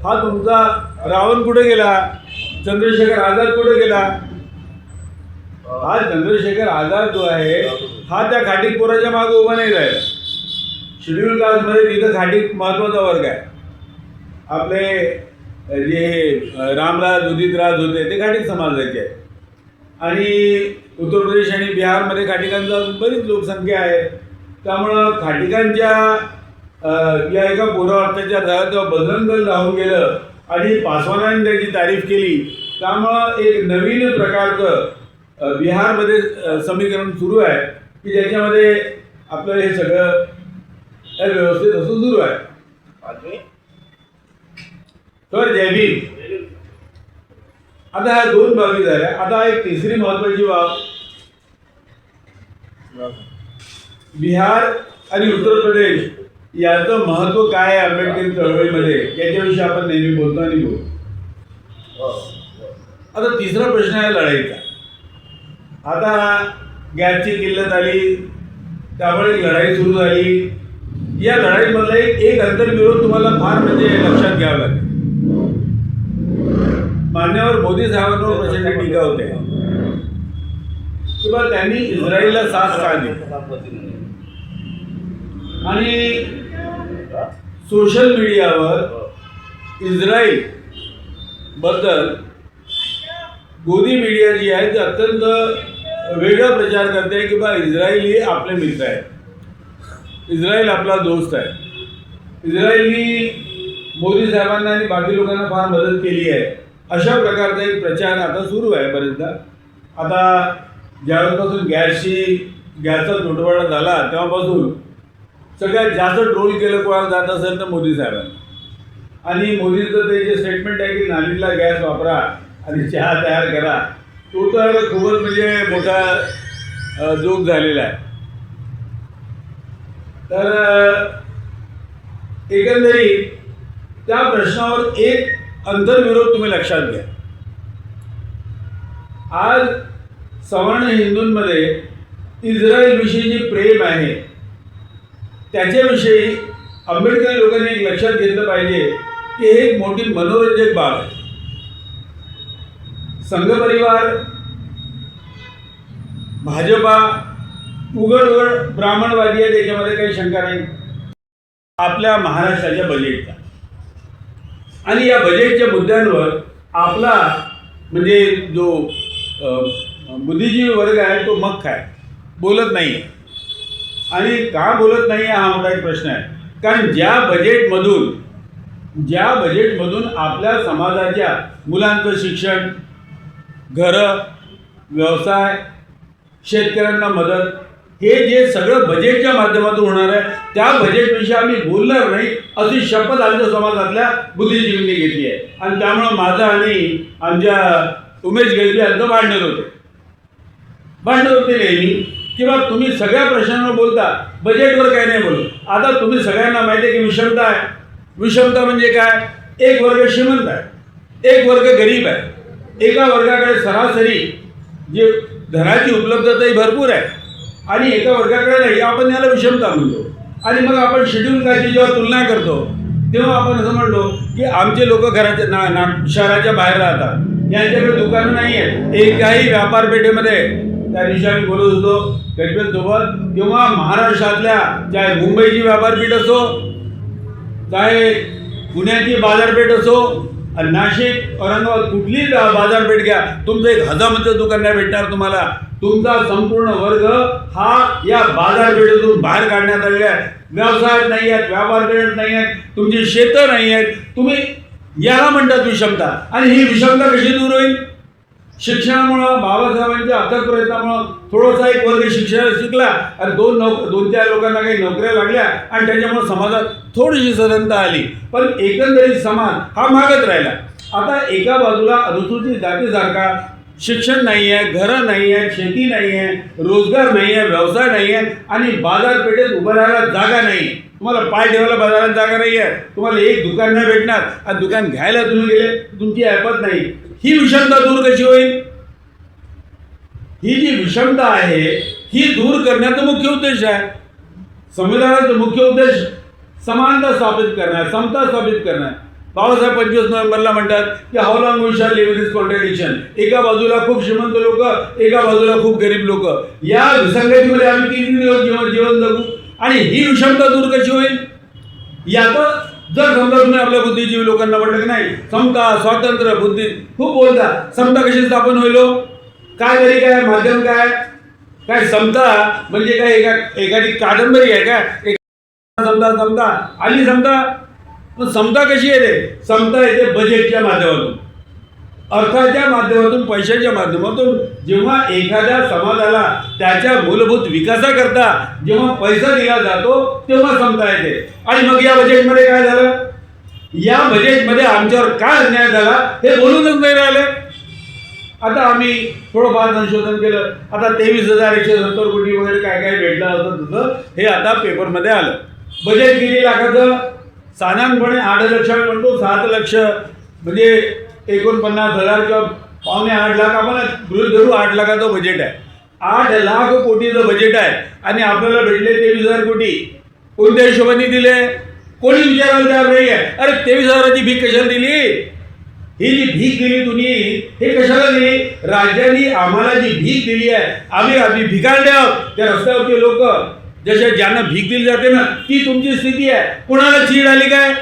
हा तुमचा रावण कुठे गेला, चंद्रशेखर आझाद कुठे गेला? हा चंद्रशेखर आझाद जो आहे हा त्या खाटीक पोराच्या मागे उभा नाही राहिला. शेड्यूल कास्टमध्ये तिथं खाटीक महत्त्वाचा वर्ग आहे. आपले जे रामराज उदित राज होते ते खाटीक समाजाचे आहे आणि उत्तर प्रदेश आणि बिहारमध्ये खाटिकांचा बरीच लोकसंख्या आहे. त्यामुळं खाटिकांच्या या एका पोरावर अत्याचार झाला तेव्हा बजरंग दल राहून गेलं आणि पासवानांनी त्याची तारीफ केली. त्यामुळं एक नवीन प्रकारचं बिहारमध्ये समीकरण सुरू आहे की ज्याच्यामध्ये आपलं हे सगळं व्यवस्थित असं सुरू आहे. तर जय भीम. आता ह्या दोन बाबी झाल्या. आता एक तिसरी महत्वाची बाब, बिहार आणि उत्तर प्रदेश याचं महत्त्व काय आहे आंबेडकरी चळवळीमध्ये याच्याविषयी आपण नेहमी बोलतो आणि बोलतो. आता तिसरा प्रश्न आहे लढाईचा. आता गॅसची किल्लत आली, त्यामुळे एक लढाई सुरू झाली. या लढाईमधला एक अंतर्विरोध तुम्हाला फार म्हणजे लक्षात घ्यावा लागेल. मान्यवर मोदी साहेबांवर प्रचंड टीका होते किंवा त्यांनी इस्रायलला साथ का दिली आणि सोशल मीडियावर इस्रायल बद्दल गोदी मीडिया जी आहे ती अत्यंत वेगळा प्रचार करते की बा इस्रायल हे आपले मित्र आहेत, इस्रायल आपला दोस्त आहे, इस्रायलनी मोदी साहेबांना आणि बाकी लोकांना फार मदत केली आहे. अशा प्रकारचा एक प्रचार आता सुरू आहे बरेचदा. आता ज्यावेळेपासून गॅसचा तुटवडा झाला तेव्हापासून सगळ्यात जास्त ट्रोल केलं कोणाला जात असेल तर मोदी साहेबांनी. आणि मोदीचं ते जे स्टेटमेंट आहे की नालीतला गॅस वापरा आणि चहा तयार करा, तो तर खूपच म्हणजे मोठा जोक झालेला आहे. तर एकंदरीत त्या प्रश्नावर एक अंतर्विरोध तुम्ही लक्षात घ्या. आज सवर्ण हिंदूंमध्ये इस्रायलविषयी जे प्रेम आहे त्याच्याविषयी आंबेडकरी लोकांनी एक लक्षात घेतलं पाहिजे की हे एक मोठी मनोरंजक बाब आहे. संघपरिवार, भाजपा उघड ब्राह्मणवादी आहे, त्याच्यामध्ये काही शंका नाही. आपल्या महाराष्ट्राच्या बजेटचा आणि या बजेटच्या मुद्द्यांवर आपला म्हणजे जो बुद्धिजीवी वर्ग आहे तो मख्ख आहे, बोलत नाही. आणि का बोलत नाही हा मोठा एक प्रश्न आहे. कारण ज्या बजेटमधून आपल्या समाजाच्या मुलांचं शिक्षण, घरं, व्यवसाय, शेतकऱ्यांना मदत, हे जे सगळं बजेटच्या माध्यमातून होणार आहे त्या बजेटविषयी आम्ही बोलणार नाही अशी शपथ आमच्या समाजातल्या बुद्धिजीवींनी घेतली आहे. आणि त्यामुळं माझं आणि आमच्या उमेश गेलबी यांचं भांडण होते नेहमी किंवा तुम्ही सगळ्या प्रश्नांवर बोलता, बजेटवर काही नाही बोलत. आता तुम्ही सगळ्यांना माहिती आहे की विषमता आहे. विषमता म्हणजे काय? एक वर्ग श्रीमंत आहे, एक वर्ग गरीब आहे. एका वर्गाकडे सरासरी जे धनाची उपलब्धताही भरपूर आहे आणि एका वर्गाकडे नाही, आपण याला विषमता म्हणतो. आणि मग आपण शेड्यूल कास्टची जेव्हा तुलना करतो तेव्हा आपण असं म्हणतो की आमचे लोक घराच्या शहराच्या बाहेर राहतात, यांच्याकडे दुकानं नाही आहेत. एकाही व्यापारपेठेमध्ये त्या दिवशी आम्ही बोलत होतो गणपतसोबत, तेव्हा महाराष्ट्रातल्या चाहे मुंबईची व्यापारपेठ असो, चाहे पुण्याची बाजारपेठ असो, नाशिक, औरंगाबाद कुठलीही बाजारपेठ घ्या, तुमचं एक हजामचं दुकान नाही भेटणार तुम्हाला. तुमचा संपूर्ण वर्ग हा या बाजारपेठेतून बाहेर काढण्यात आलेला आहे. व्यवसायात नाही आहेत, व्यापारपेठेत नाही आहेत, तुमची शेतं नाही आहेत. तुम्ही याला म्हणतात विषमता. आणि ही विषमता कशी दूर होईल? शिक्षणामुळं, बाबासाहेबांच्या अथक प्रयत्नामुळं थोडासा एक वर्ग शिक्षणाला शिकला आणि दोन चार लोकांना काही नोकऱ्या लागल्या आणि त्याच्यामुळे समाजात थोडीशी सधनता आली. पण एकंदरीत समाज हा मागत राहिला. आता एका बाजूला अनुसूचित जातीसारखा शिक्षण नाही आहे, घरं नाही आहेत, शेती नाही आहे, रोजगार नाही आहे, व्यवसाय नाही आहे आणि बाजारपेठेत उभं राहायला जागा नाही. तुम्हाला पाय ठेवायला बाजारात जागा नाही आहे, तुम्हाला एक दुकान नाही भेटणार आणि दुकान घ्यायला तुम्ही गेले तुमची ऐपत नाही. ही विषमता दूर कशी होईल? ही जी विषमता आहे ही दूर करण्याचा मुख्य उद्देश आहे. संविधानाचा मुख्य उद्देश समानता स्थापित करणार, समता स्थापित करणार. बाबासाहेब 25 नोव्हेंबरला म्हणतात की how long we shall live this contradiction. एका बाजूला खूप श्रीमंत लोक, एका बाजूला खूप गरीब लोक, या विसंगतीमध्ये आम्ही किती दिवस जीवन जगू आणि ही विषमता दूर कशी होईल? याचा जर समजा तुम्ही आपल्या बुद्धिजीवी लोकांना म्हटलं की नाही समता स्वातंत्र्य बुद्धी खूप बोलता, समता कशी स्थापन होईल? काय तरी काय माध्यम काय समता म्हणजे काय एखादी कादंबरी आहे काय? समता आली समता. पण समता कशी येते? समता येते बजेटच्या माध्यमातून, अर्थाच्या माध्यमातून, पैशाच्या माध्यमातून. जेव्हा एखाद्या समाजाला त्याच्या मूलभूत विकासाकरता जेव्हा पैसा दिला जातो तेव्हा समता येते. आणि मग या बजेटमध्ये काय झालं? या बजेटमध्ये आमच्यावर काय अन्याय झाला हे बोलूनच नाही राहिले. आता आम्ही थोडंफार संशोधन केलं. आता 23,170 कोटी वगैरे काय काय भेटलं होतं तुझं, हे आता पेपरमध्ये आलं. बजेट किती लाखाचं? साधारणपणे 8 लक्ष म्हणतो, 7 लक्ष म्हणजे 49,000 किंवा 7.5 लाख आपण गृहीत धरू. 8 लाखाचं बजेट आहे. 8 लाख कोटीचं बजेट आहे आणि आपल्याला भेटले 23,000 कोटी. कोणत्या हिशोबाने दिले? कोणी विचारायला तयार नाही आहे. अरे 23,000ची भीक कशाला दिली? ही जी भीक दिली तुम्ही हे कशाला दिली? राज्यांनी आम्हाला जी भीक दिली आहे, आम्ही भिकारडे आहोत. त्या रस्त्यावरचे लोक जसे ज्यांना भीक दिली जाते ना, ती तुमची स्थिती आहे. कुणाला चीड आली काय?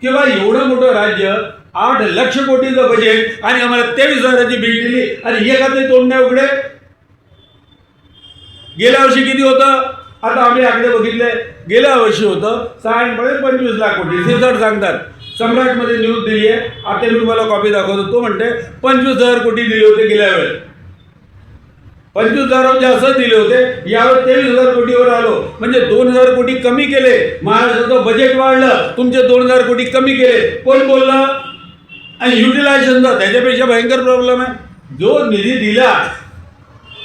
किंवा एवढं मोठं राज्य, 8 लक्ष कोटीचं बजेट आणि आम्हाला 23,000ची भीक दिली आणि एखादे तोंड नाही उघडे. गेल्या वर्षी किती होतं? आता आम्ही आकडे बघितले. गेल्या वर्षी होतं साधारणपणे 25 लाख कोटी. सिरसट सांगतात, सम्राटमध्ये न्यूज दिली आहे. आता मी तुम्हाला कॉपी दाखवतो. तो म्हणते 25,000 कोटी दिले होते गेल्या वेळेस. 25,000 जास्त दिले होते. यावेळेस 23,000 कोटीवर आलो, म्हणजे 2,000 कोटी कमी केले. महाराष्ट्राचं बजेट वाढलं, तुमचे 2,000 कोटी कमी केले. कोण बोललं? आणि युटिलायझेशनचा त्याच्यापेक्षा भयंकर प्रॉब्लेम आहे. जो निधी दिला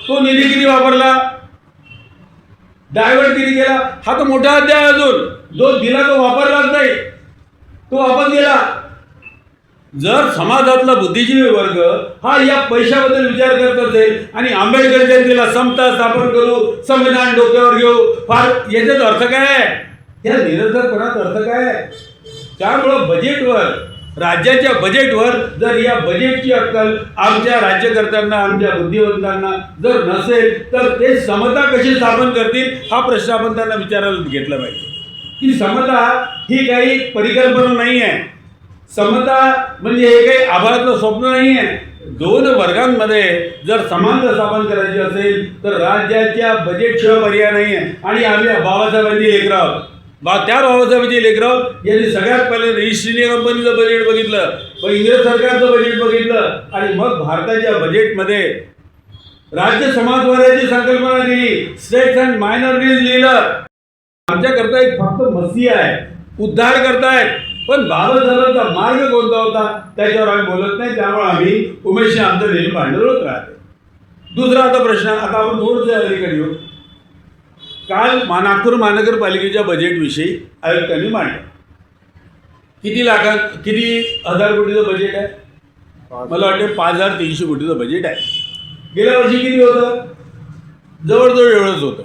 तो निधी किती वापरला, डायव्हर्ट किती केला, हा तर मोठा अध्याय. अजून जो दिला तो वापरलाच नाही, तो वापस गेला. जर समाजातला बुद्धिजीवी वर्ग हा या पैशाबद्दल विचार करत असेल आणि आंबेडकर जयंतीला समता स्थापन करू, संविधान डोक्यावर घेऊ, फार याच्यात अर्थ काय आहे? या निरर्थकपणात अर्थ काय आहे? त्यामुळं बजेटवर, राज्याच्या बजेटवर जर या बजेटची अक्कल आमच्या राज्यकर्त्यांना, आमच्या बुद्धिवंतांना जर नसेल तर ते समता कशी स्थापन करतील हा प्रश्न आपण त्यांना विचारायला घेतला पाहिजे. की समता ही काही परिकल्पना नाही आहे. समता म्हणजे हे काही आभाळातलं स्वप्न नाही आहे. 2 वर्गांमध्ये जर समानता स्थापन करायची असेल तर राज्याच्या बजेटशिवाय पर्याय नाही आहे. आणि आम्ही बाबासाहेबांची लेकरं आहोत. त्या बाबासाहेबांची लेकरं आहोत. यांनी सगळ्यात पहिले ईस्ट इंडिया कंपनीचं बजेट बघितलं, मग इंग्रज सरकारचं बजेट बघितलं आणि मग भारताच्या बजेटमध्ये राज्य समाजवादाची संकल्पना दिली, स्टेट्स अँड मायनॉरिटीज लिहिलं. आमच्याकरता एक फक्त मसीहा आहे, उद्धार करतायत. पण बाबासाहेबांचा मार्ग कोणता होता त्याच्यावर आम्ही बोलत नाही. त्यामुळे आम्ही उमेशने आमचं नेहमी भांडण होत राहते. दुसरा आता प्रश्न, आता आपण थोडंसं अलीकडे येऊ. काल नागपूर महानगरपालिकेच्या बजेटविषयी आयुक्तांनी मांडलं. किती हजार कोटीचं बजेट आहे? मला वाटतं 5,300 कोटीचं बजेट आहे. गेल्या वर्षी किती होतं? जवळजवळ एवढंच होतं.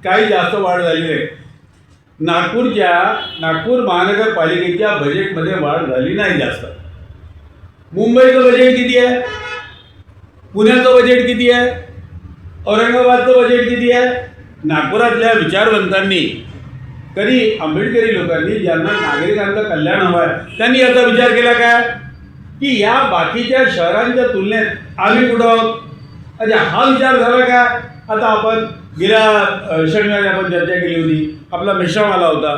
काही जास्त वाढ झाली नाही. नागपूर महानगरपालिकेच्या बजेटमध्ये वाढ झाली नाही जास्त. मुंबईचं बजेट किती आहे? पुण्याचं बजेट किती आहे? औरंगाबादचं बजेट किती आहे? नागपुरातल्या विचारवंतांनी, कधी आंबेडकरी लोकांनी, ज्यांना नागरिकांचं कल्याण हवं आहे, त्यांनी याचा विचार केला काय की या बाकीच्या शहरांच्या तुलनेत आम्ही कुठं आहोत? अच्छा, हा विचार झाला का? आता आपण गेल्या शनिवारी आपण चर्चा केली होती, आपला मिश्रम आला होता.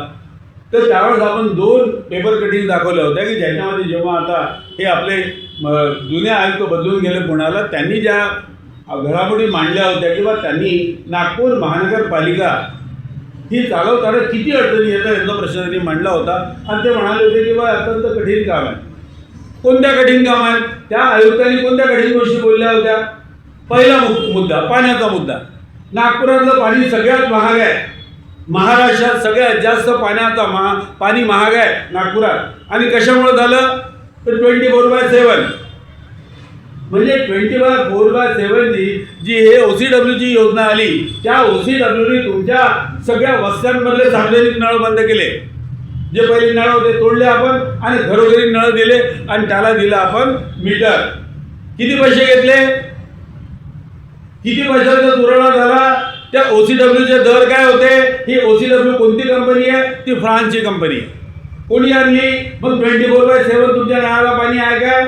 तर त्यावेळेस आपण 2 पेपर कटिंग दाखवल्या होत्या की ज्याच्यामध्ये जेव्हा आता हे आपले जुने आयुक्त बदलून गेले पुण्याला, त्यांनी ज्या घडामोडी मांडल्या होत्या किंवा त्यांनी नागपूर महानगरपालिका ही चालवताना किती अडचणी येतात याचा प्रश्न त्यांनी मांडला होता. आणि ते म्हणाले होते की बा अत्यंत कठीण काम आहे. कोणत्या कठीण काम आहेत? त्या आयुक्तांनी कोणत्या कठीण गोष्टी बोलल्या होत्या? पहिला मुद्दा पाण्याचा मुद्दा. नागपुरातलं पाणी सगळ्यात महाग आहे. महाराष्ट्रात सगळ्यात जास्त पाणी महाग आहे नागपुरात. आणि कशामुळे झालं? तर 24/7 म्हणजे 24/7 जी हे OCWची योजना आली, त्या OCWने तुमच्या सगळ्या वस्त्यांमधले सार्वजनिक नळ बंद केले. जे पहिले नळ होते तोडले आपण आणि घरोघरी नळ दिले आणि त्याला दिलं आपण मीटर. किती पैसे घेतले, किती पैशाचा तुरळा झाला. त्या OCWचे दर काय होते. ही OCW कोणती कंपनी आहे, ती फ्रान्सची कंपनी. कोणी आणली. मग 24/7 तुमच्या नळाला पाणी आहे काय.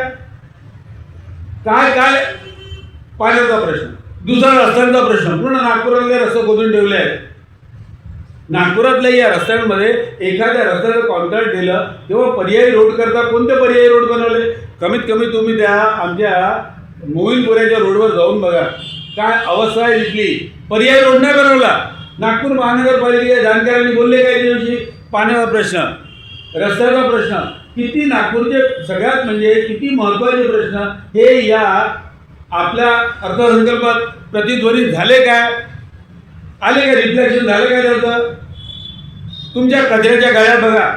काय काय पाण्याचा प्रश्न. दुसरा रस्त्यांचा प्रश्न. पूर्ण नागपुरातले रस्ते खोदून ठेवले आहेत. नागपुरातल्या या रस्त्यांमध्ये एखाद्या रस्त्याचं कॉन्ट्रॅक्ट दिलं तेव्हा पर्यायी रोड करता कोणते पर्यायी रोड बनवले. कमीत कमी तुम्ही त्या आमच्या मोहिनपुऱ्याच्या रोडवर जाऊन बघा काय अवस्था आहे तिथली. पर्यायी रोड नाही बनवला. नागपूर महानगरपालिकेच्या जाणकारांनी बोलले काय दिवशी. पाण्याचा प्रश्न, रस्त्याचा प्रश्न, किती नागपूरचे सगळ्यात म्हणजे किती महत्त्वाचे प्रश्न हे या आपल्या अर्थसंकल्पात प्रतिध्वनित झाले काय, आले का, रिफ्लेक्शन झालं काय त्याचं. तुमच्या कचऱ्याच्या गाड्या बघा,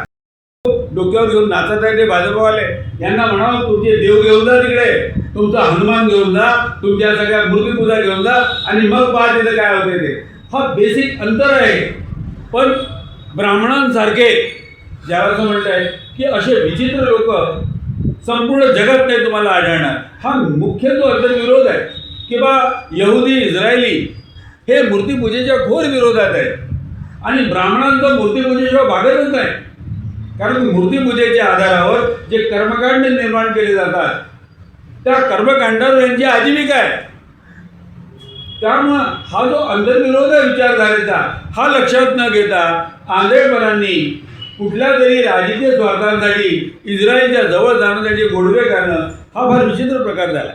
डोक्यावर घेऊन नाचत आहे ते भाजपवाले. यांना म्हणावं तुमचे देव घेऊन जा तिकडे, तुमचा हनुमान घेऊन जा, तुमच्या सगळ्या मूर्तीपूजा घेऊन जा आणि मग पहा तिथे काय होते ते. हा बेसिक अंतर आहे. पण ब्राह्मणांसारखे ज्याला असं म्हणत आहे की असे विचित्र लोक संपूर्ण जगात नाही तुम्हाला आढळणार. हा मुख्य जो अंतर्विरोध आहे की बा यहुदी इस्रायली हे मूर्तीपूजेच्या घोर विरोधात आहे आणि ब्राह्मणांचं मूर्तीपूजेशिवाय भागतच नाही. कारण मूर्तीपूजेच्या आधारावर जे कर्मकांड निर्माण केले जातात त्या कर्मकांडावर यांची आजीविका आहे. त्यामुळं हा जो अंतर्विरोध आहे विचारधारेचा हा लक्षात न घेता आंधळेपणांनी कुठल्या तरी राजकीय स्वार्थांसाठी इस्रायलच्या जवळ जाण्यासाठी गोडवे करणं हा फार विचित्र प्रकार झाला.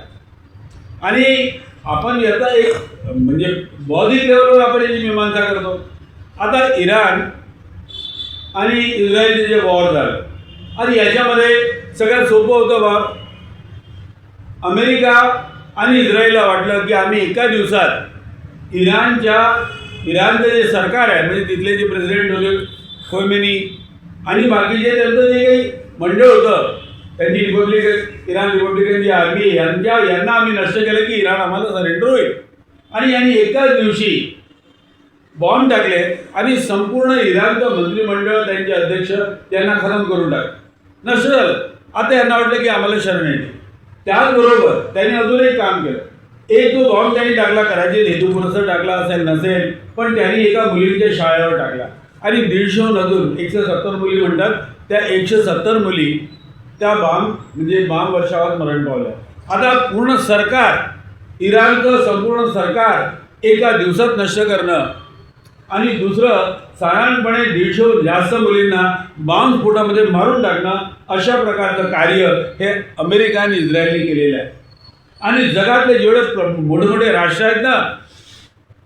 आणि आपण याचा एक म्हणजे बौद्धिक लेवलवर आपण याची मीमांसा करतो. आता इराण आणि इस्रायलचे जे वॉर झालं आणि याच्यामध्ये सगळ्यात सोपं होतं बा अमेरिका आणि इस्रायलला वाटलं की आम्ही एका दिवसात इराणचं जे सरकार आहे म्हणजे तिथले जे प्रेसिडेंट होते खोमेनी आणि बाकीचे त्यांचं जे काही मंडळ होतं त्यांची इराण रिपब्लिकन जी आर्मी यांना आम्ही नष्ट केलं की इराण आम्हाला सरेंडर होईल. आणि यांनी एकाच दिवशी बॉम्ब टाकले आणि संपूर्ण इराणचं मंत्रिमंडळ त्यांचे अध्यक्ष त्यांना खतम करून टाकले, नष्ट झालं. आता यांना वाटलं की आम्हाला शरण येते. त्याचबरोबर त्यांनी अजून एक काम केलं. एक जो बॉम्ब त्यांनी टाकला करायचे हेतूपुरस्सर टाकला असेल नसेल पण त्यांनी एका मुलींच्या शाळेवर टाकला आणि 150 अजून 170 मुली म्हणतात त्या 170 मुली त्या बॉम्ब वर्षावात मरण पावल्या. आता पूर्ण सरकार इराणचं संपूर्ण सरकार एका दिवसात नष्ट करणं आणि दुसरं साधारणपणे 150 जास्त मुलींना बॉम्ब स्फोटामध्ये मारून टाकणं अशा प्रकारचं कार्य हे अमेरिका आणि इस्रायलने केलेलं आहे. आणि जगातले जेवढे मोठे मोठे राष्ट्र आहेत ना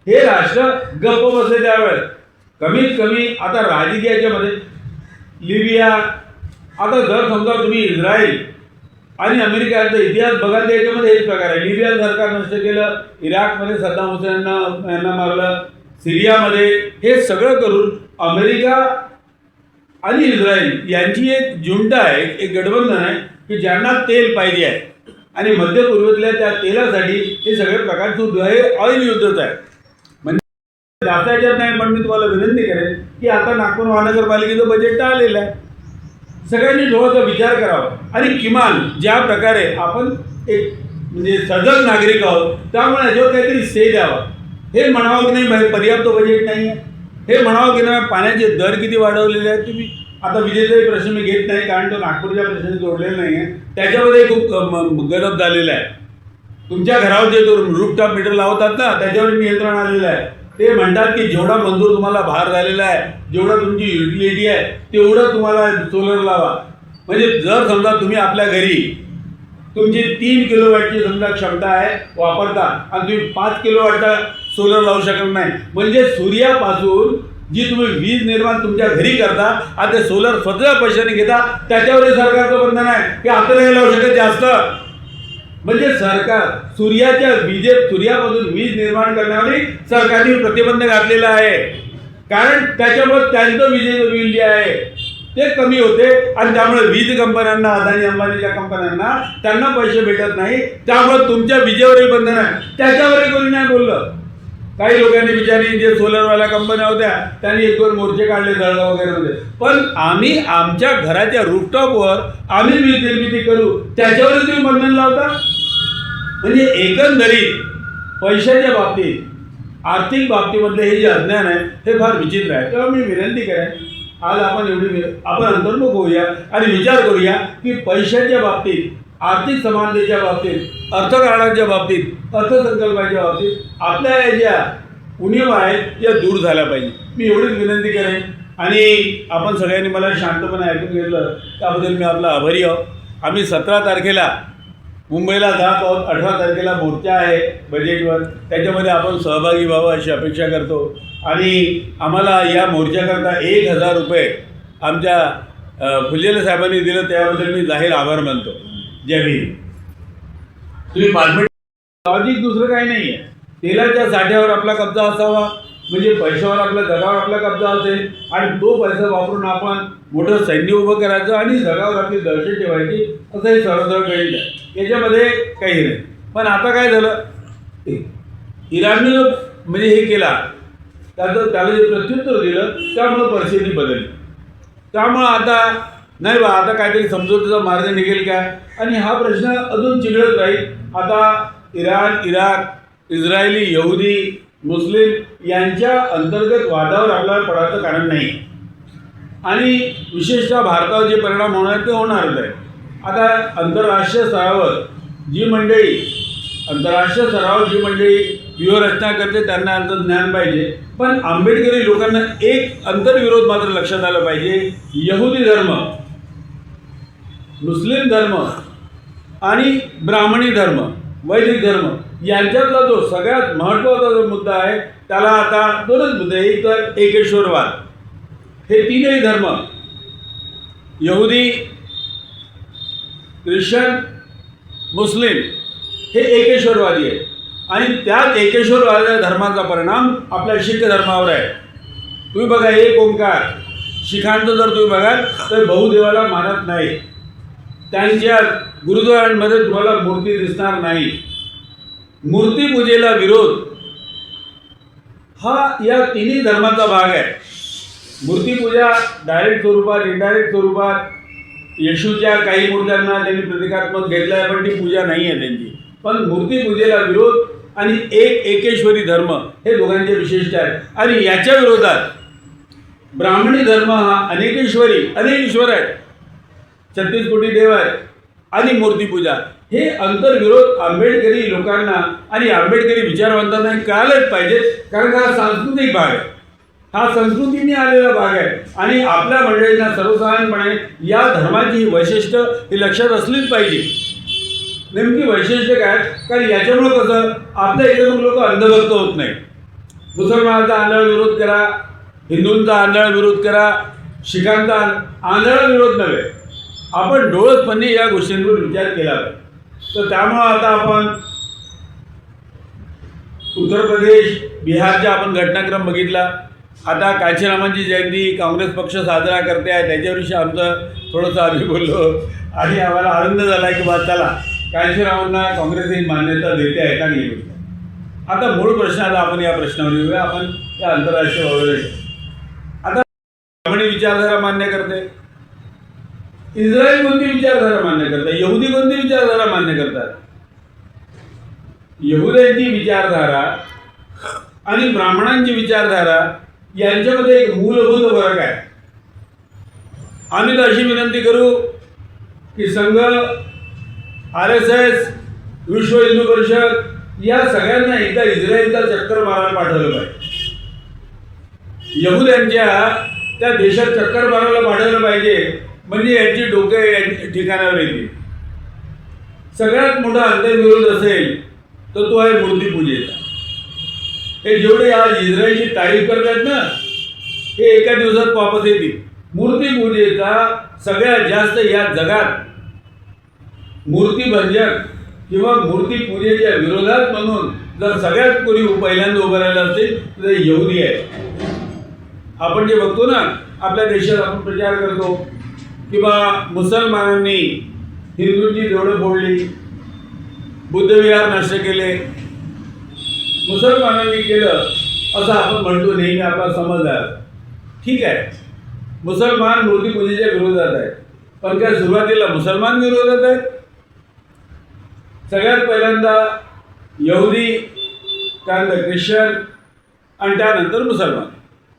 हे राष्ट्र गप्प बसले त्यावेळेस. कमीत कमी आता राजकीयाच्यामध्ये लिबिया, आता जर समजा तुम्ही इस्रायल आणि अमेरिकेचा इतिहास बघाल तर याच्यामध्ये हेच प्रकार आहे. लिबिया सरकार नष्ट केलं, इराकमध्ये सद्दाम हुसेन यांना मारलं, सिरियामध्ये हे सगळं करून अमेरिका आणि इस्रायल यांची एक झुंड आहे, एक गठबंधन आहे की ज्यांना तेल पाहिजे आहे आणि मध्य पूर्वेतल्या त्या तेलासाठी हे सगळे प्रकार सुरू आहे. ऑइल युद्धच आहे म्हणजे जास्त याच्यात नाही. पण मी तुम्हाला विनंती करेन की आता नागपूर महानगरपालिकेचं बजेट तर आलेलं आहे. सगळ्यांनी थोडासा विचार करावा आणि किमान ज्या प्रकारे आपण एक म्हणजे सजग नागरिक आहोत त्यामुळे याच्यावर काहीतरी से द्यावा. हे म्हणावं की नाही पर्याप्त बजेट नाही आहे, हे म्हणावं की नाही पाण्याचे दर किती वाढवलेले आहेत तुम्ही. आता विजेचाही प्रश्न मी घेत नाही कारण तो नागपूरच्या प्रश्नाने जोडलेला नाही आहे. त्याच्यामध्ये खूप गडप झालेला आहे. तुमच्या घरावर जे रूफटॉप मीटर लावतात ना त्याच्यावर नियंत्रण आलेलं आहे. ते म्हणतात की जेवढा मंजूर तुम्हाला भार झालेला आहे, जेवढा तुमची युटिलिटी आहे तेवढं तुम्हाला सोलर लावा. म्हणजे जर समजा तुम्ही आपल्या घरी तुमची 3 किलोवॅटची समजा क्षमता आहे वापरता आणि तुम्ही 5 किलोवॅटचा सोलर लावू शकत नाही म्हणजे सूर्यापासून जी तुम्ही वीज निर्माण तुमच्या घरी करता आणि ते सोलर स्वतः पैशाने घेता त्याच्यावर सरकारचं बंधन आहे की आता नाही लावू शकत जास्त. म्हणजे सरकार सूर्यापासून वीज निर्माण करण्यावर सरकारने प्रतिबंध घातलेला आहे. कारण त्याच्यामुळे त्यांचं विजेचं बिल जे आहे ते कमी होते आणि त्यामुळे वीज कंपन्यांना अदानी अंबानीच्या कंपन्यांना त्यांना पैसे भेटत नाही. त्यामुळे तुमच्या विजेवरही बंधन आहे. त्याच्यावरही कोणी नाही बोललं. काही लोकांनी बिचारी जे सोलरवाल्या कंपन्या होत्या त्यांनी एक दोन मोर्चे काढले जळगाव वगैरेमध्ये. पण आम्ही आमच्या घराच्या रूफटॉपवर आम्ही वीज निर्मिती करू त्याच्यावर तुम्ही बंधन लावता. म्हणजे एकंदरीत पैशाच्या बाबतीत आर्थिक बाबतीमधले हे जे अज्ञान आहे हे फार विचित्र आहे. तेव्हा मी विनंती करेन आज आपण अंतर्मुख होऊया आणि विचार करूया की पैशाच्या बाबतीत, आर्थिक समानतेच्या बाबतीत, अर्थकारणाच्या बाबतीत, अर्थसंकल्पाच्या बाबतीत आपल्या या ज्या उणीवा आहेत या दूर झाल्या पाहिजे. मी एवढीच विनंती करेन आणि आपण सगळ्यांनी मला शांतपणे ऐकून घेतलं त्याबद्दल मी आपला आभारी आहोत. आम्ही 17 तारखेला मुंबईला जात आहोत. 18 तारखेला मोर्चा आहे बजेटवर, त्याच्यामध्ये आपण सहभागी व्हावं अशी अपेक्षा करतो. आणि आम्हाला या मोर्चाकरता 1000 रुपये आमच्या फुलेले साहेबांनी दिलं त्याबद्दल मी जाहीर आभार मानतो. जय भीम. तुम्ही लॉजिक दुसरं काही नाही आहे. तेलाच्या साठ्यावर आपला कब्जा असावा म्हणजे पैशावर आपल्या जगावर आपला कब्जा असेल आणि तो पैसा वापरून आपण मोठं सैन्य उभं करायचं आणि जगावर आपली दहशत ठेवायची असं हे सरळ गणित आहे. याच्यामध्ये काही नाही. पण आता काय झालं, इराणने म्हणजे हे केला त्याला जे प्रत्युत्तर दिलं त्यामुळं परिस्थिती बदलली. त्यामुळं आता नाही बा आता काहीतरी समजूतीचा मार्ग निघेल काय आणि हा प्रश्न अजून चिघळत राहील. आता इराण, इराक, इस्रायली, यहुदी, मुस्लिम यांच्या अंतर्गत वादावर आपल्याला पडायचं कारण नाही आणि विशेषतः भारतावर जे परिणाम होणार ते होणारच आहे. आता आंतरराष्ट्रीय स्तरावर जी मंडळी व्यूहरचना करते त्यांना यांचं ज्ञान पाहिजे. पण आंबेडकरी लोकांना एक अंतर्विरोध मात्र लक्षात आलं पाहिजे. यहुदी धर्म, मुस्लिम धर्म आणि ब्राह्मणी धर्म, वैदिक धर्म यांच्यातला जो सगळ्यात महत्त्वाचा जो मुद्दा आहे त्याला आता दोनच मुद्दे. एक तर एकेश्वरवाद. हे तीनही धर्म यहुदी, ख्रिश्चन, मुस्लिम हे एकेश्वरवादी आहे आणि त्याच एकेश्वरवादी धर्माचा परिणाम आपल्या शीख धर्मावर आहे. तुम्ही बघा एक ओंकार शिखांचं जर तुम्ही बघाल तर बहुदेवाला मानत नाही. त्यांच्या गुरुद्वारांमध्ये तुम्हाला मूर्ती दिसणार नाही. मूर्तीपूजेला विरोध हा या तिन्ही धर्माचा भाग आहे. मूर्तीपूजा डायरेक्ट स्वरूपात, इनडायरेक्ट स्वरूपात, येशूच्या काही मूर्त्यांना त्यांनी प्रतिकात्मक घेतलं आहे पण ती पूजा नाही आहे त्यांची. पण मूर्तीपूजेला विरोध आणि एकेश्वरी धर्म हे दोघांचे विशिष्ट आहे. आणि याच्या विरोधात ब्राह्मणी धर्म हा अनेक ईश्वर आहेत, 36 कोटी देव आहेत आणि मूर्तीपूजा हे अंतर्विरोध आंबेडकरी लोकांना आणि आंबेडकरी विचारवंतांना कळालंच पाहिजे. कारण हा सांस्कृतिक भाग आहे, हा संस्कृतीने आलेला भाग आहे आणि आपल्या मंडळींना सर्वसाधारणपणे या धर्माची ही वैशिष्ट्य ही लक्षात असलीच पाहिजे. नेमकी वैशिष्ट्य काय, कारण याच्यामुळं कसं आपल्या इथे मग लोक अंधभक्त होत नाही. मुसलमानाचा आंधळा विरोध करा, हिंदूंचा आंधळा विरोध करा, शिखांचा आंधळा विरोध नव्हे, आपण डोळसपणे या गोष्टींवर विचार केला पाहिजे. तर त्यामुळं आता आपण उत्तर प्रदेश, बिहारचा आपण घटनाक्रम बघितला. आता कांशीरामांची जयंती काँग्रेस पक्ष साजरा करते आहे त्याच्याविषयी आमचं थोडंसं आम्ही बोललो आणि आम्हाला आनंद झाला की बा चला कांशीरामांना काँग्रेस ही मान्यता देते आहे का नाही. आता मूळ प्रश्नाला आपण या प्रश्नावर येऊया. आपण या आंतरराष्ट्रीय वगैरे आता ब्राह्मणी विचारधारा मान्य करते, इस्रायल कोणती विचारधारा मान्य करतात, यहुदी कोणती विचारधारा मान्य करतात. यहुद्यांची विचारधारा आणि ब्राह्मणांची विचारधारा यांच्यामध्ये एक मूलभूत फरक आहे. आम्ही तर अशी विनंती करू की संघ, RSS, विश्व हिंदू परिषद या सगळ्यांना एकदा इस्रायलचा चक्कर मारायला पाठवलं पाहिजे. यहुद्यांच्या त्या देशात चक्कर मारायला पाठवलं पाहिजे म्हणजे यांची डोके ठिकाणावर येतील. सगळ्यात मोठा अंतर्विरोध असेल तर तो आहे मूर्तीपूजेचा. हे जेवढे आज इस्रायलची तारीफ करतात ना हे एका दिवसात वापस येतील. मूर्तीपूजेचा सगळ्यात जास्त या जगात मूर्तीभंजक किंवा मूर्तीपूजेच्या विरोधात म्हणून जर सगळ्यात कोणी पहिल्यांदा उभं राहिलं असेल तर यहुदी आहे. आपण जे बघतो ना आपल्या देशात आपण प्रचार करतो किंवा मुसलमानांनी हिंदूंची देवळं फोडली, बुद्धविहार नष्ट केले, मुसलमानांनी केलं असं आपण म्हणतो नेहमी, आपला समज आहे. ठीक आहे, मुसलमान मूर्तीपूजेच्या विरोधात आहेत, पण काय सुरुवातीला मुसलमान विरोधात आहेत? सगळ्यात पहिल्यांदा यहुदी, त्यानंतर ख्रिश्चन आणि त्यानंतर मुसलमान.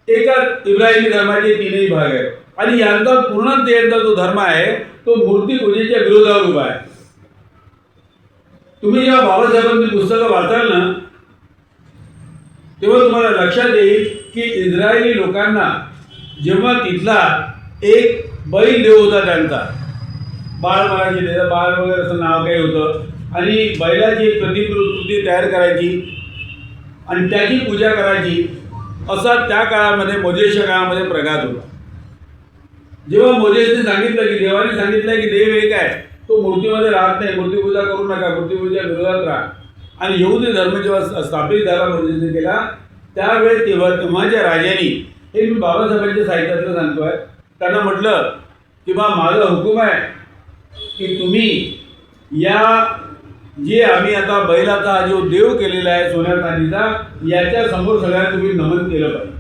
एकाच इब्राहिमी धर्माचे तीनही भाग आहेत आणि यांचा पूर्णतः जो धर्म आहे तो मूर्तीपूजेच्या विरोधावर उभा आहे. तुम्ही जेव्हा बाबासाहेबांची पुस्तकं वाचाल ना, तेव्हा तुम्हाला लक्षात येईल की इस्रायली लोकांना जेव्हा तिथला एक बैल देव होता, त्यांचा बाळ मारायची, त्याचं बाळ वगैरे असं नाव काही होतं, आणि बैलाची एक प्रतिकृती तयार करायची आणि त्याची पूजा करायची, असा त्या काळामध्ये मोजेसच्या काळामध्ये प्रघात होता. जेव्हा मोजेसने सांगितलं की देवाने सांगितलं की देव एक आहे, तो मूर्तीमध्ये राहत नाही, मूर्तीपूजा करू नका, मूर्तीपूजा विरोधात राहा, आणि यहुदी धर्म जेव्हा स्थापित झाला मोजेसने केला, त्यावेळेस तेव्हाच्या राजांनी, हे मी बाबासाहेबांच्या साहित्यातलं सांगतोय, त्यांना म्हटलं की बा माझा हुकूम आहे की तुम्ही या जे आम्ही आता बैलाचा जो देव केलेला आहे सोन्या चांदीचा, याच्या समोर सगळ्यांना तुम्ही नमन केलं पाहिजे.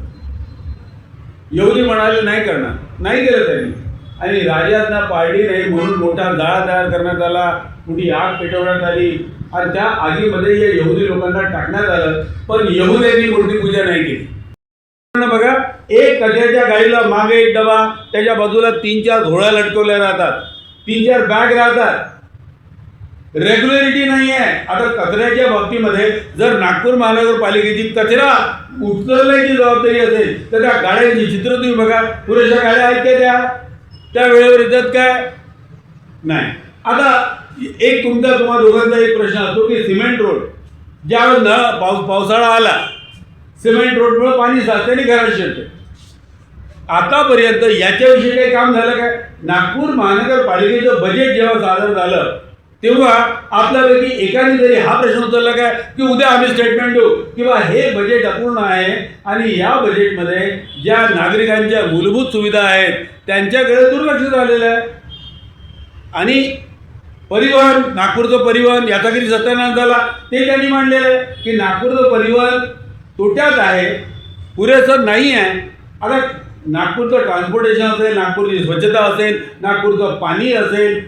यहुदी म्हणाले नाही करणार, नाही केलं त्यांनी, आणि राजांना पाळली नाही म्हणून मोठा जाळा तयार करण्यात आला, मोठी आग पेटवण्यात आली आणि त्या आगीमध्ये या यहुदी लोकांना टाकण्यात आलं. पण यहुद्यांनी मूर्तीपूजा नाही केली. बघा, एक कचऱ्याच्या गाडीला मागे एक डबा, त्याच्या बाजूला 3-4 झोळ्या लटकवल्या राहतात, 3-4 बॅग राहतात. रेग्युलरिटी नाही आहे. आता कचऱ्याच्या बाबतीमध्ये जर नागपूर महानगरपालिकेची कचरा उचलण्याची जबाबदारी असेल तर त्या गाड्यांची चित्र तुम्ही बघा, पुरेशा गाड्या आहेत का त्या वेळेवर येतात काय? नाही. आता एक तुम्हाला दोघांचा एक प्रश्न असतो की सिमेंट रोड, ज्यावेळेस पावसाळा आला, सिमेंट रोडमुळे पाणी साचते आणि घरात शिरते. आतापर्यंत याच्याविषयी काही काम झालं काय? नागपूर महानगरपालिकेचं बजेट जेव्हा सादर झालं तेव्हा आपल्यापैकी एकाने तरी हा प्रश्न उचलला काय की उद्या आम्ही स्टेटमेंट देऊ किंवा हे बजेट अपूर्ण आहे आणि या बजेटमध्ये ज्या नागरिकांच्या मूलभूत सुविधा आहेत त्यांच्याकडे दुर्लक्ष झालेलं आहे. आणि परिवहन, नागपूरचं परिवहन याचा किती सत्यानाश झाला ते त्यांनी मांडलेलं आहे की नागपूरचं परिवहन तोट्यात आहे, पुरेसं नाही आहे. आता नागपूरचं ट्रान्सपोर्टेशन असेल, नागपूरची स्वच्छता असेल, नागपूरचं पाणी असेल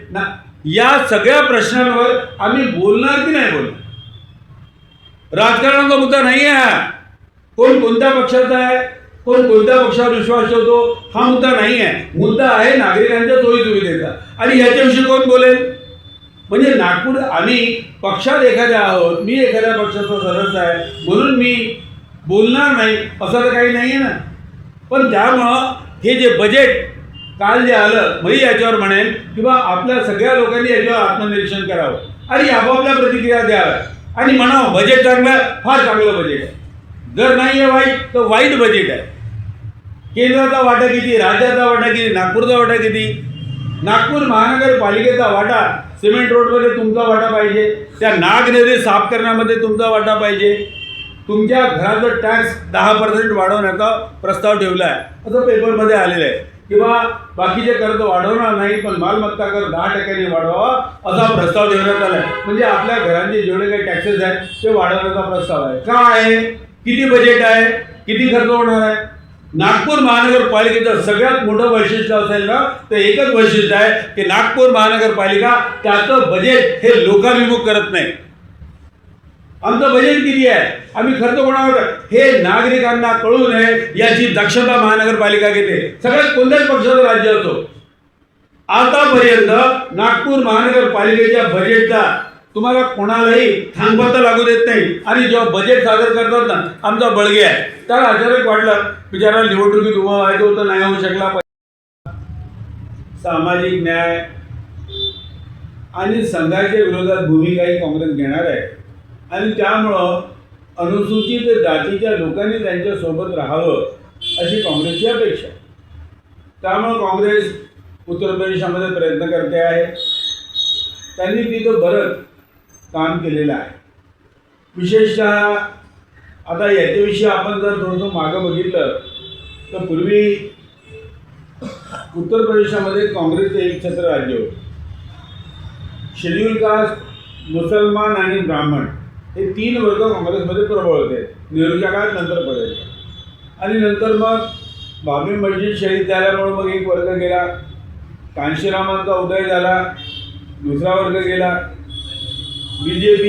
या सगळ्या प्रश्नांवर आम्ही बोलणार की नाही बोलणार? राजकारणाचा मुद्दा नाही आहे. कोण कोणत्या पक्षाचा आहे, कोण कोणत्या पक्षावर विश्वास ठेवतो हा मुद्दा नाही आहे. मुद्दा आहे नागरिकांच्या सोयीसुविधेचा. आणि याच्याविषयी कोण बोलेल? म्हणजे नागपूर, आम्ही पक्षात एखाद्या आहोत, मी एखाद्या पक्षाचा सदस्य आहे म्हणून मी बोलणार नाही असं तर काही नाही आहे ना. पण त्यामुळं हे जे बजेट काल जे आलं, मी याच्यावर म्हणेन किंवा आपल्या सगळ्या लोकांनी याच्यावर आत्मनिरीक्षण करावं आणि आपापल्या प्रतिक्रिया द्याव्या आणि म्हणावं बजेट चांगलं आहे, फार चांगलं बजेट आहे. जर नाही आहे वाईट तर वाईट बजेट आहे. केंद्राचा वाटा किती, राज्याचा वाटा किती, नागपूरचा वाटा किती? नागपूर महानगरपालिकेचा वाटा सिमेंट रोडमध्ये तुमचा वाटा पाहिजे, त्या नाग नदी साफ करण्यामध्ये तुमचा वाटा पाहिजे, तुमच्या घराचं टॅक्स 10% वाढवण्याचा प्रस्ताव ठेवला आहे असं पेपरमध्ये आलेलं आहे. किंवा बाकीचे कर तर वाढवणार नाही पण मालमत्ता कर 10% वाढवावा असा प्रस्ताव ठेवण्यात आला आहे. म्हणजे आपल्या घरांचे जेवढे काही टॅक्सेस आहेत ते वाढवण्याचा प्रस्ताव आहे. का आहे? किती बजेट आहे, किती खर्च होणार आहे? नागपूर महानगरपालिकेचं सगळ्यात मोठं वैशिष्ट्य असेल ना तर एकच वैशिष्ट्य आहे की नागपूर महानगरपालिका त्याचं बजेट हे लोकाभिमुख करत नाही. आमचं बजेट किती आहे, आम्ही खर्च कोणावर हे नागरिकांना कळू नये याची दक्षता महानगरपालिका घेते. सगळ्यात कोणत्याच पक्षाचं राज्य असो, आतापर्यंत नागपूर महानगरपालिकेच्या बजेटचा तुम्हाला कोणालाही थांबवता लागू देत नाही. आणि जेव्हा बजेट सादर करतात ना, आमचा बळगे आहे, त्याला अचानक वाटलं बिचारा निवडणुकीत उभं व्हायचं होतं, नाही होऊ शकला. सामाजिक न्याय आणि संघाच्या विरोधात भूमिकाही काँग्रेस घेणार आहे आणि त्यामुळं अनुसूचित जातीच्या लोकांनी त्यांच्यासोबत राहावं अशी काँग्रेसची अपेक्षा. त्यामुळं काँग्रेस उत्तर प्रदेशामध्ये प्रयत्न करते आहे. त्यांनी तिथं बरंच काम केलेलं आहे. विशेषतः आता याच्याविषयी आपण जर थोडंसं मागं बघितलं तर पूर्वी उत्तर प्रदेशामध्ये काँग्रेसचं एक छत्र राज्य होतं. शेड्यूल कास्ट, मुसलमान आणि ब्राह्मण हे 3 वर्ग काँग्रेसमध्ये प्रबळ होते नेहरूच्या काळात नंतर पडेल. आणि नंतर मग बाबरी मस्जिद शहीद झाल्यामुळे मग एक वर्ग गेला, कांशीरामांचा उदय झाला, दुसरा वर्ग गेला, BJP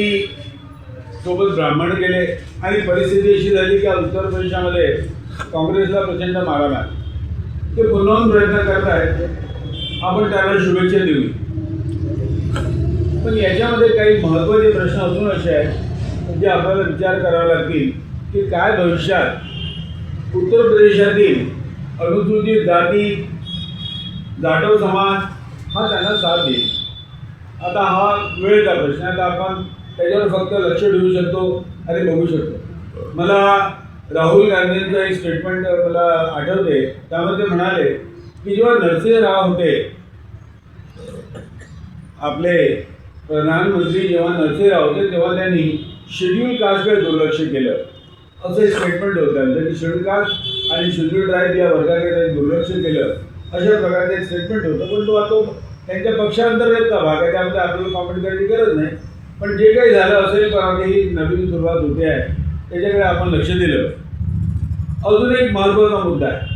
सोबत ब्राह्मण गेले आणि परिस्थिती अशी झाली की उत्तर प्रदेशामध्ये काँग्रेसला प्रचंड मारामार. ते पुन्हा प्रयत्न करत आहेत, आपण त्यांना शुभेच्छा देऊ. पण याच्यामध्ये काही महत्त्वाचे प्रश्न अजून असे आहेत जे आपल्याला विचार करावे लागतील की काय भविष्यात उत्तर प्रदेशातील अनुसूचित जाती, जाटव समाज हा त्यांना साथ देईल. आता हा वेळेचा प्रश्न आहे. आता आपण त्याच्यावर फक्त लक्ष ठेवू शकतो आणि बघू शकतो. मला राहुल गांधींचं एक स्टेटमेंट मला आठवते. त्यामध्ये म्हणाले की जेव्हा नरसिंह राव होते, आपले प्रधानमंत्री जेव्हा नरसिंह राव होते तेव्हा त्यांनी शेड्यूल कास्टकडे दुर्लक्ष केलं, असं एक स्टेटमेंट होतं त्यांचं की शेड्यूल कास्ट आणि शेड्यूल ट्राईब या वर्गाकडे दुर्लक्ष केलं, अशा प्रकारचं एक स्टेटमेंट होतं. पण तो त्यांच्या पक्षांतर्गतचा भाग आहे, त्यामध्ये आपल्याला कॉमेंट करायची गरज नाही. पण जे काही झालं असेल कारण ही नवीन सुरुवात होते आहे त्याच्याकडे आपण लक्ष दिलं. अजून एक महत्त्वाचा मुद्दा आहे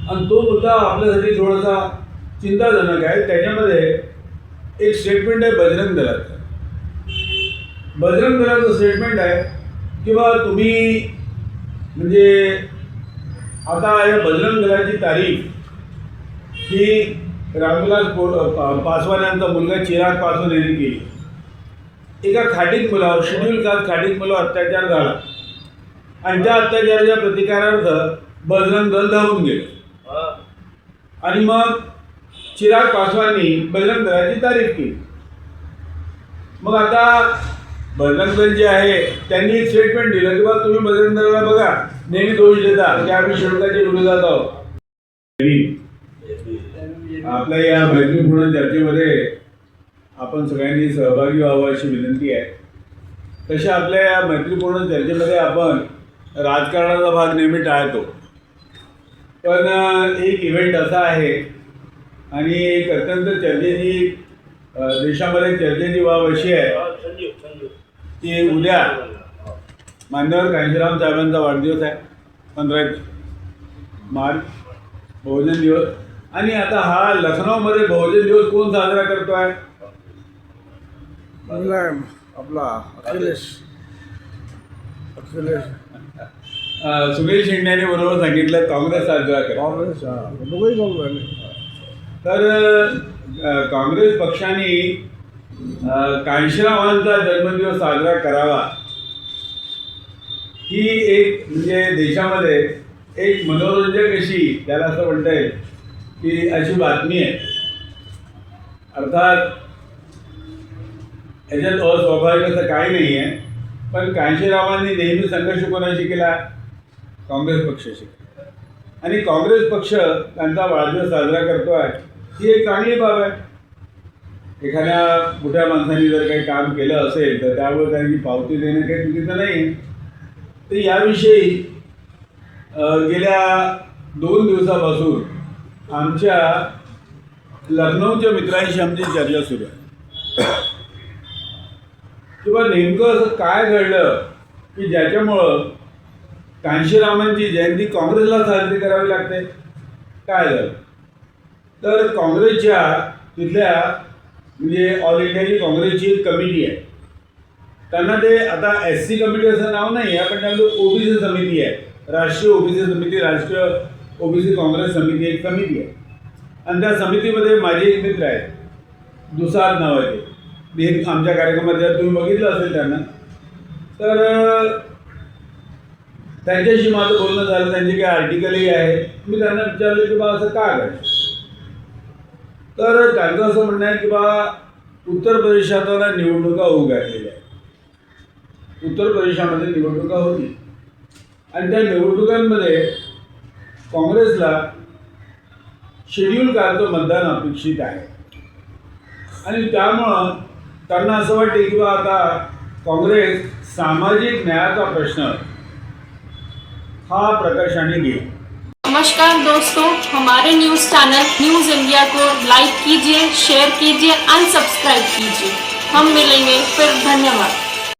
आणि तो मुद्दा आपल्यासाठी थोडासा चिंताजनक आहे. त्याच्यामध्ये एक स्टेटमेंट आहे बजरंग दलाचं. बजरंग दलाचं स्टेटमेंट आहे की बा तुम्ही म्हणजे आता या बजरंग दलाची तारीख ही रामविलास पासवान यांचा मुलगा चिराग पासवान यांनी केली. एका खाटीक मुलावर, शेड्यूल कास्ट खाटीक मुलावर अत्याचार झाला आणि त्या अत्याचाराच्या प्रतिकारार्थ बजरंग दल धावून गेलं आणि मग चिराग पासवाननी बजरंग दलाची तारीफ केली. मग आता बजरंग दल जे आहे त्यांनी एक स्टेटमेंट दिलं की बा तुम्ही बजरंग दलाला बघा नेहमी दोष देता की आम्ही शेड्यूलच्या विरोधात आहोत. आपल्या या मैत्रीपूर्ण चर्चेमध्ये आपण सगळ्यांनी सहभागी व्हावं अशी विनंती आहे. तशा आपल्या या मैत्रीपूर्ण चर्चेमध्ये आपण राजकारणाचा भाग नेहमी टाळतो, पण एक इव्हेंट असा आहे आणि एक अत्यंत चर्चेची देशामध्ये चर्चेची बाब अशी आहे की उद्या मान्यवर कांशीराम साहेबांचा वाढदिवस आहे, 15 मार्च, बहुजन दिवस. आणि आता हा लखनौमध्ये बहुजन दिवस कोण साजरा करतो आहे? आपला अखिलेश सुनील शिंदे यांनी बरोबर सांगितलं काँग्रेस साजरा करतो. काँग्रेस तर काँग्रेस पक्षाने कांशीरामांचा जन्मदिवस साजरा करावा ही एक म्हणजे देशामध्ये एक मनोरंजक अशी त्याला असं म्हणता येईल की अशी बातमी आहे. अर्थात याच्यात अस्वाभाविक असं काही नाही आहे, पण कांशीरामांनी नेहमी संघर्ष कोणाशी केला? काँग्रेस पक्षाशी. आणि काँग्रेस पक्ष त्यांचा वाढदिवस साजरा करतो आहे ही एक चांगली बाब आहे. एखाद्या मोठ्या माणसाने जर काही काम केलं असेल तर त्यावर त्यांची पावती देणं काही चुकीचं नाही. तर याविषयी गेल्या 2 दिवसापासून आमच्या लखनौच्या मित्रांशी आमची चर्चा सुरू आहे किंवा नेमकं असं काय घडलं की ज्याच्यामुळं कांशीरामांची जयंती काँग्रेसला साजरी करावी लागते. काय झालं तर काँग्रेसच्या तिथल्या म्हणजे ऑल इंडियाची काँग्रेसची एक कमिटी आहे. त्यांना ते आता SC कमिटी असं नाव नाही आहे, पण त्यांचं OBC समिती आहे, राष्ट्रीय OBC समिती, राष्ट्रीय OBC काँग्रेस समिती एक समिती आहे. आणि त्या समितीमध्ये माझे एक मित्र आहेत दुसाद नावाचे. हे आमच्या कार्यक्रमात जर तुम्ही बघितलं असेल त्यांना तर त्यांच्याशी माझं बोलणं झालं. त्यांचे काही आर्टिकलही आहे. मी त्यांना विचारलं की बा असं का घडलं, तर त्यांचं असं म्हणणं आहे की बा उत्तर प्रदेशात आता निवडणुका होऊ घातलेल्या आहेत. उत्तर प्रदेशामध्ये निवडणुका होती आणि त्या निवडणुकांमध्ये काँग्रेसला शेड्यूल कास्टचं मतदान अपेक्षित आहे आणि त्यामुळं त्यांना असं वाटते की बा आता काँग्रेस सामाजिक न्यायाचा प्रश्न हा प्रकर्षाने घेईल. नमस्कार दोस्तों, हमारे न्यूज़ चैनल न्यूज़ इंडिया को लाइक कीजिए, शेयर कीजिए, अनसब्सक्राइब कीजिए. हम मिलेंगे फिर. धन्यवाद.